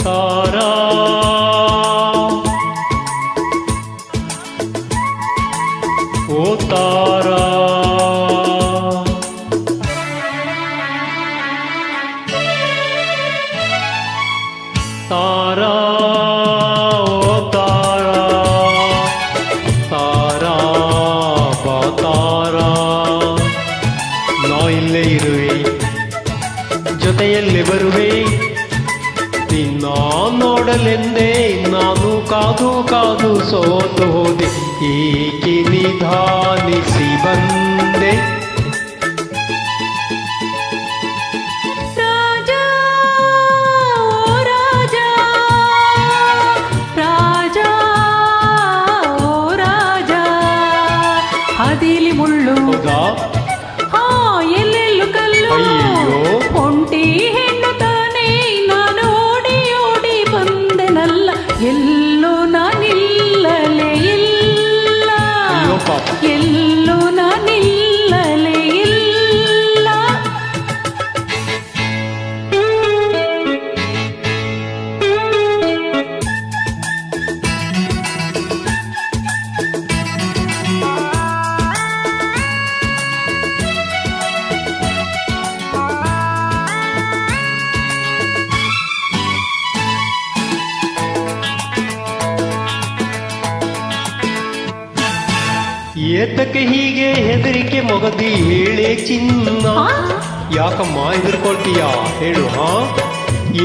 ತಾರಾ ಓ ತಾರಾ ತಾರಾ ಓ ತಾರಾ ತಾರಾ ಬಾ ತಾರಾ ನಾ ಇಲ್ಲೇ ಇರುವೆ ಜೊತೆಯಲ್ಲಿ ಬರುವೆ ನಿನ್ನ ನೋಡಲೆಂದೇ ನಾನು ಕಾದು ಕಾದು ಸೋತು ಹೋದೆ ಏಕೆ ನಿಧಾನಿಸಿ ಬಂದೆ ಹಾದಿಲಿ ಮುಳ್ಳು ಎಲ್ಲೆಲ್ಲೂ ಕಲ್ಲು ಒಂಟಿ ಹೆಣ್ಣು ತಾನೇ ನಾನು ಓಡಿ ಓಡಿ ಬಂದೆನಲ್ಲ ಎಲ್ಲೂ ನಾನಿಲ್ಲಲೇ ಇಲ್ಲ ಎಲ್ಲೂ ನಾನಿಲ್ಲಲೇ ಇಲ್ಲ ಏತಕ್ಕೆ ಹೀಗೆ ಹೆದರಿಕೆ ಮೊಗದಿ ಹೇಳೇ ಚಿನ್ನ ಯಾಕಮ್ಮ ಹೆದರ್ಕೊಳ್ತೀಯ ಹೇಳು ಹಾ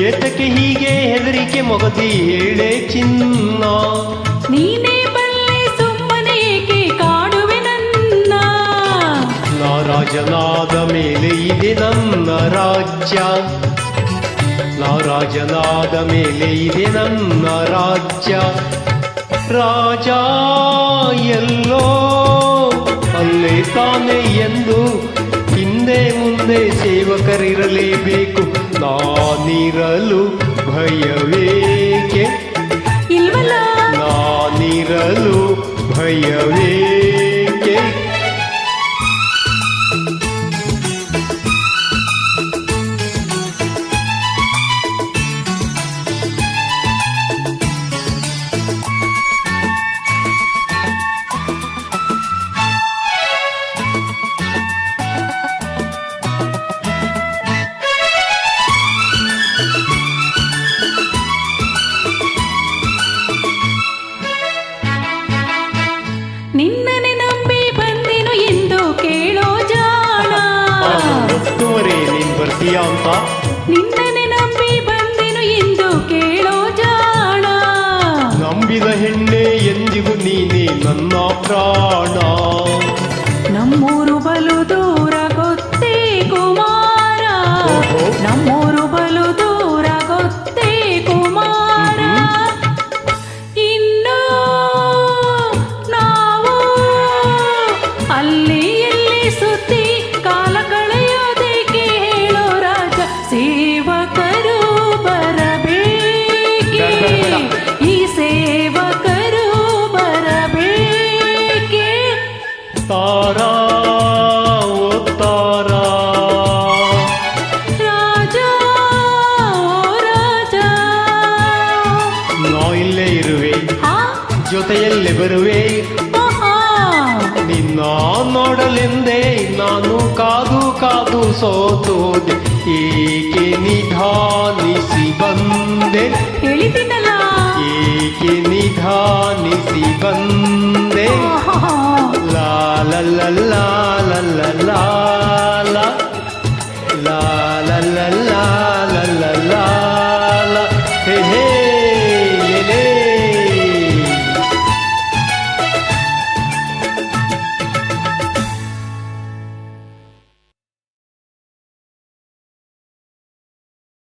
ಏತಕ್ಕೆ ಹೀಗೆ ಹೆದರಿಕೆ ಮೊಗದಿ ಹೇಳೇ ಚಿನ್ನ ನೀನೇ ಬಲ್ಲೆ ಸುಮ್ಮನೆ ಏಕೆ ಕಾಡುವೆ ನನ್ನ ನಾ ರಾಜನಾದ ಮೇಲೆ ಇದೆ ನನ್ನ ರಾಜ್ಯ ನಾ ರಾಜನಾದ ಮೇಲೆ ಇದೆ ನನ್ನ ರಾಜ್ಯ ರಾಜ ಎಲ್ಲೋ ಅಲ್ಲೇ ತಾನೆ ಎಂದು ಹಿಂದೆ ಮುಂದೆ ಸೇವಕರಿರಲೇಬೇಕು ನಾನಿರಲು ಭಯವೇಕೆ ಇಲ್ವಲ್ಲ ನಾನಿರಲು ಭಯವೇಕೆ ನಿನ್ನನೆ ನಂಬಿ ಬಂದೆನು ಎಂದು ಕೇಳೋ ಜಾಣ ಒತ್ತುವರೆ ನೀನ್ ಬರ್ತೀಯ ಅಂತ ನಿನ್ನನೆ ನಂಬಿ ಬಂದೆನು ಎಂದು ಕೇಳೋ ಜಾಣ ನಂಬಿದ ಹೆಣ್ಣೆ ಎಂದಿಗೂ ನೀನೆ ನನ್ನ ಪ್ರಾಣ ನಮ್ಮೂರು ಬಲು ದೂರ ಗೊತ್ತೇ ಕುಮಾರ ನಮ್ಮೂರು ಬಲು ದೂರ ಗೊತ್ತೇ ಕುಮಾರ ಇನ್ನು ನಾವು ಅಲ್ಲಿ ಎಲ್ಲಿ ಸುತ್ತಿ ಕಾಲ ಕಳೆಯೋದೇಕೆ ಹೇಳೋ ರಾಜ ಸೇವಕರು ಬರಬೇಕೆ ಈ ಸೇವಕರು ಬರಬೇಕೆ ತಾರಾ ಓ ತಾರಾ ರಾಜ ಓ ರಾಜ ನಾ ಇಲ್ಲೇ ಇರುವೆ ಹಾ ಜೊತೆಯಲ್ಲಿ ಬರುವೆ ಆಹಾ. ನಿನ್ನ ನೋಡಲೆಂದೇ ನಾನು ಕಾದು ಕಾದು ಸೋತು ಹೋದೆ ಏಕೆ ನಿಧಾನಿಸಿ ಬಂದೆ ಹೇಳಿದ್ದೀನಲ್ಲ ಏಕೆ ನಿಧಾನಿಸಿ ಬಂದೆ ಆಹಾ. ಲಾ ಲ ಲ ಲಾ ಲ ಲ ಲಾ